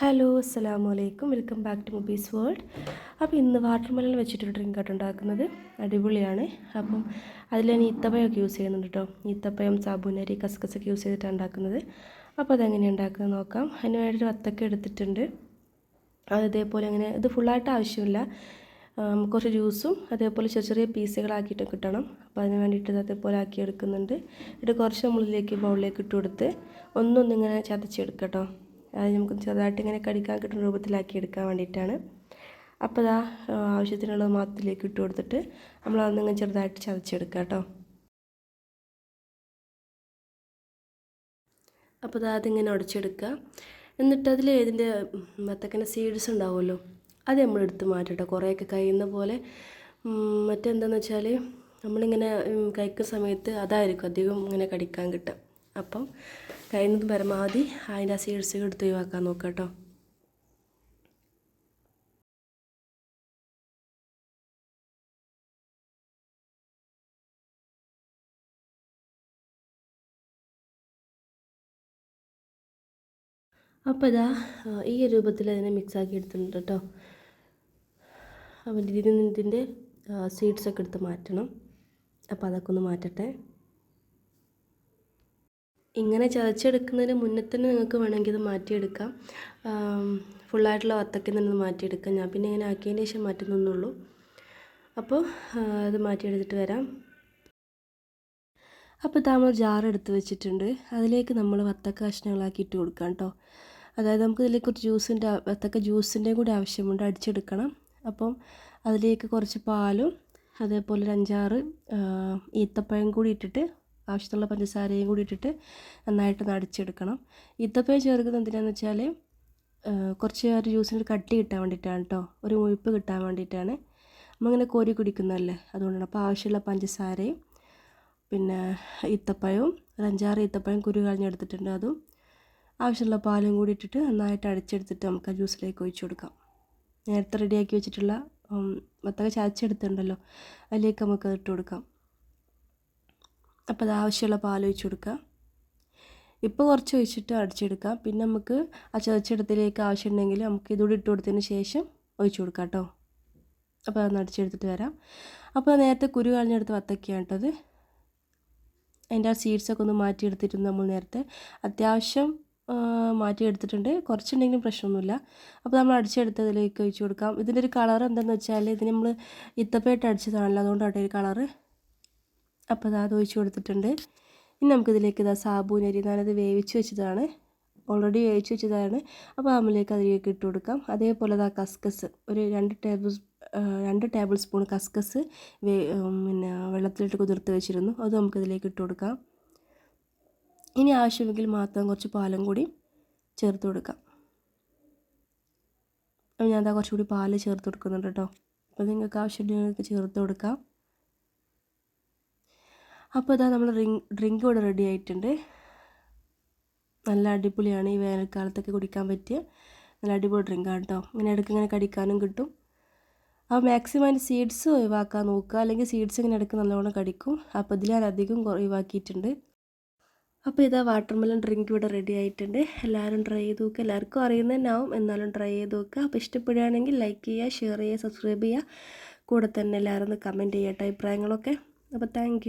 Hello അസ്സലാമു അലൈക്കും, welcome back to മുബീസ് world. അപ്പോൾ ഇന്ന് വാട്ടർമെലൺ വെച്ചിട്ടൊരു ഡ്രിങ്ക് ആയിട്ട് ഉണ്ടാക്കുന്നത്. അടിപൊളിയാണ്. അപ്പം അതിൽ ഞാൻ ഈത്തപ്പഴമൊക്കെ യൂസ് ചെയ്യുന്നുണ്ട് കേട്ടോ. ഈത്തപ്പഴം, സാബുനരി, കസ്കസൊക്കെ യൂസ് ചെയ്തിട്ടാണ് ഉണ്ടാക്കുന്നത്. അപ്പോൾ അതെങ്ങനെയാണ് ഉണ്ടാക്കുന്നത് നോക്കാം. അതിന് വേണ്ടിയിട്ട് വത്തക്ക എടുത്തിട്ടുണ്ട്. അത് ഇതേപോലെ അങ്ങനെ ഇത് ഫുള്ളായിട്ട് ആവശ്യമില്ല. കുറച്ച് ജ്യൂസും അതേപോലെ ചെറിയ ചെറിയ പീസുകളാക്കിയിട്ട് കിട്ടണം. അപ്പോൾ അതിന് വേണ്ടിയിട്ട് അതേപോലെ ആക്കി എടുക്കുന്നുണ്ട്. എന്നിട്ട് കുറച്ച് നമ്മളിലേക്ക് ബൗളിലേക്ക് ഇട്ട് കൊടുത്ത് ഒന്നൊന്നിങ്ങനെ ചതച്ചെടുക്കാം കേട്ടോ. അത് നമുക്ക് ചെറുതായിട്ട് ഇങ്ങനെ കടിക്കാൻ കിട്ടുന്ന രൂപത്തിലാക്കി എടുക്കാൻ വേണ്ടിയിട്ടാണ്. അപ്പോൾ ഇതാ ആവശ്യത്തിനുള്ള മാത്രത്തിലേക്ക് ഇട്ട് കൊടുത്തിട്ട് നമ്മൾ അതൊന്നിങ്ങനെ ചെറുതായിട്ട് ചതച്ചെടുക്കുക കേട്ടോ. അപ്പോൾ ഇതാ അതിങ്ങനെ ഉടച്ചെടുക്കുക. എന്നിട്ട് അതിൽ ഇതിൻ്റെ വത്തക്കൻ്റെ സീഡ്സ് ഉണ്ടാവുമല്ലോ, അത് നമ്മളെടുത്ത് മാറ്റട്ടോ. കുറേയൊക്കെ കഴിയുന്ന പോലെ മറ്റെന്താണെന്ന് വെച്ചാൽ നമ്മളിങ്ങനെ കഴിക്കുന്ന സമയത്ത് അതായിരിക്കും അധികം ഇങ്ങനെ കടിക്കാൻ കിട്ടുക. അപ്പം കഴിയുന്നത് പരമാവധി അതിൻ്റെ ആ സീഡ്സ് എടുത്ത് ഒഴിവാക്കാൻ നോക്കാം കേട്ടോ. അപ്പോൾ ഇതാ ഈ രൂപത്തിൽ അതിനെ മിക്സാക്കി എടുത്തിട്ടുണ്ട് കേട്ടോ. അപ്പോൾ ഇതിൻ്റെ സീഡ്സൊക്കെ എടുത്ത് മാറ്റണം. അപ്പോൾ അതൊക്കെ ഒന്ന് മാറ്റട്ടെ. ഇങ്ങനെ ചതച്ചെടുക്കുന്നതിന് മുന്നേ തന്നെ നിങ്ങൾക്ക് വേണമെങ്കിൽ ഇത് മാറ്റിയെടുക്കാം. ഫുള്ളായിട്ടുള്ള വത്തക്കയിൽ നിന്ന് മാറ്റിയെടുക്കാം. ഞാൻ പിന്നെ ഇങ്ങനെ ആക്കിയതിന് ശേഷം മാറ്റുന്നുള്ളൂ. അപ്പോൾ അത് മാറ്റിയെടുത്തിട്ട് വരാം. അപ്പോൾ നമ്മൾ ജാർ എടുത്ത് വെച്ചിട്ടുണ്ട്. അതിലേക്ക് നമ്മൾ വത്തക്ക കഷ്ണങ്ങളാക്കി ഇട്ട് കൊടുക്കാം കേട്ടോ. അതായത് നമുക്ക് ഇതിലേക്ക് കുറച്ച് വത്തക്ക ജ്യൂസിൻ്റെയും കൂടി ആവശ്യമുണ്ട്, അടിച്ചെടുക്കണം. അപ്പം അതിലേക്ക് കുറച്ച് പാലും അതേപോലെ ഒരു 5-6 ഈത്തപ്പഴം കൂടി ഇട്ടിട്ട് ആവശ്യത്തിനുള്ള പഞ്ചസാരയും കൂടി ഇട്ടിട്ട് നന്നായിട്ട് അടിച്ചെടുക്കണം. ഈത്തപ്പഴം ചേർക്കുന്നത് എന്തിനാണെന്ന് വെച്ചാൽ കുറച്ച് ഒരു ജ്യൂസിന് കട്ടി കിട്ടാൻ വേണ്ടിയിട്ടാണ് കേട്ടോ, ഒരു മുഴുപ്പ് കിട്ടാൻ വേണ്ടിയിട്ടാണ്. നമ്മളിങ്ങനെ കോരി കുടിക്കുന്നതല്ലേ, അതുകൊണ്ടാണ്. അപ്പോൾ ആവശ്യമുള്ള പഞ്ചസാരയും പിന്നെ ഈത്തപ്പഴവും ഒരു 5-6 ഈത്തപ്പഴം കുരു കളഞ്ഞെടുത്തിട്ടുണ്ട്, അതും ആവശ്യമുള്ള പാലും കൂടി ഇട്ടിട്ട് നന്നായിട്ട് അടിച്ചെടുത്തിട്ട് നമുക്ക് ആ ജ്യൂസിലേക്ക് ഒഴിച്ചു കൊടുക്കാം. നേരത്തെ റെഡിയാക്കി വെച്ചിട്ടുള്ള വത്തക്ക ചതച്ചെടുത്തിട്ടുണ്ടല്ലോ, അതിലേക്ക് നമുക്ക് ഇട്ട് കൊടുക്കാം. അപ്പോൾ അത് ആവശ്യമുള്ള പാൽ ഒഴിച്ച് കൊടുക്കുക. ഇപ്പോൾ കുറച്ച് ഒഴിച്ചിട്ട് അടിച്ചെടുക്കാം. പിന്നെ നമുക്ക് ആ ചതച്ചെടുത്തിലേക്ക് ആവശ്യമുണ്ടെങ്കിൽ നമുക്ക് ഇതുകൂടി ഇട്ട് കൊടുത്തതിന് ശേഷം ഒഴിച്ചു കൊടുക്കാം കേട്ടോ. അപ്പോൾ അതൊന്ന് അടിച്ചെടുത്തിട്ട് വരാം. അപ്പോൾ നേരത്തെ കുരു കളഞ്ഞെടുത്ത് വത്തക്കയാണ് കേട്ടത്. അതിൻ്റെ ആ സീഡ്സൊക്കെ ഒന്ന് മാറ്റിയെടുത്തിട്ടുണ്ട്. നമ്മൾ നേരത്തെ അത്യാവശ്യം മാറ്റിയെടുത്തിട്ടുണ്ട്. കുറച്ചുണ്ടെങ്കിലും പ്രശ്നമൊന്നുമില്ല. അപ്പോൾ നമ്മൾ അടിച്ചെടുത്തതിലേക്ക് ഒഴിച്ച് കൊടുക്കാം. ഇതിൻ്റെ ഒരു കളർ എന്താണെന്ന് വെച്ചാൽ ഇതിന് നമ്മൾ ഈത്തപ്പഴമായിട്ട് അടിച്ചതാണല്ലോ, അതുകൊണ്ടാണ് ഒരു കളറ്. അപ്പോൾ അത് ഒഴിച്ച് കൊടുത്തിട്ടുണ്ട്. ഇനി നമുക്കിതിലേക്ക് സാബുനരി, ഞാനത് വേവിച്ച് വെച്ചതാണ്, ഓൾറെഡി വേവിച്ച് വെച്ചതാണ്. അപ്പോൾ അതിലേക്ക് അതിലേക്ക് ഇട്ട് കൊടുക്കാം. അതേപോലെ കസ്കസ് ഒരു 2 ടേബിൾ സ്പൂൺ കസ്കസ് പിന്നെ വെള്ളത്തിലിട്ട് കുതിർത്ത് വെച്ചിരുന്നു, അത് നമുക്കിതിലേക്ക് ഇട്ട് കൊടുക്കാം. ഇനി ആവശ്യമെങ്കിൽ മാത്രം കുറച്ച് പാലും കൂടി ചേർത്ത് കൊടുക്കാം. അപ്പോൾ ഞാൻ കുറച്ചുകൂടി പാല് ചേർത്ത് കൊടുക്കുന്നുണ്ട് കേട്ടോ. അപ്പോൾ നിങ്ങൾക്ക് ആവശ്യമുണ്ടെങ്കിൽ ചേർത്ത് കൊടുക്കാം. അപ്പോൾ നമ്മൾ ഡ്രിങ്ക് ഇവിടെ റെഡി ആയിട്ടുണ്ട്. നല്ല അടിപൊളിയാണ്. ഈ വേനൽക്കാലത്തൊക്കെ കുടിക്കാൻ പറ്റിയ നല്ല അടിപൊളി ഡ്രിങ്കാണ് കേട്ടോ. ഇങ്ങനെ ഇടയ്ക്ക് ഇങ്ങനെ കടിക്കാനും കിട്ടും. അപ്പോൾ മാക്സിമം അതിൻ്റെ സീഡ്സ് ഒഴിവാക്കാൻ നോക്കുക, അല്ലെങ്കിൽ സീഡ്സ് ഇങ്ങനെ ഇടയ്ക്ക് നല്ലോണം കടിക്കും. അപ്പോൾ ഇതിൽ ഞാൻ അധികം ഒഴിവാക്കിയിട്ടുണ്ട്. അപ്പോൾ ഇതാ വാട്ടർമെലൺ ഡ്രിങ്ക് ഇവിടെ റെഡി ആയിട്ടുണ്ട്. എല്ലാവരും ട്രൈ ചെയ്ത് നോക്കുക. എല്ലാവർക്കും അറിയുന്നതന്നാവും, എന്നാലും ട്രൈ ചെയ്ത് നോക്കുക. അപ്പോൾ ഇഷ്ടപ്പെടുകയാണെങ്കിൽ ലൈക്ക് ചെയ്യുക, ഷെയർ ചെയ്യുക, സബ്സ്ക്രൈബ് ചെയ്യുക. കൂടെ തന്നെ എല്ലാവരും ഒന്ന് കമൻറ്റ് ചെയ്യട്ടെ അഭിപ്രായങ്ങളൊക്കെ. അപ്പോൾ താങ്ക്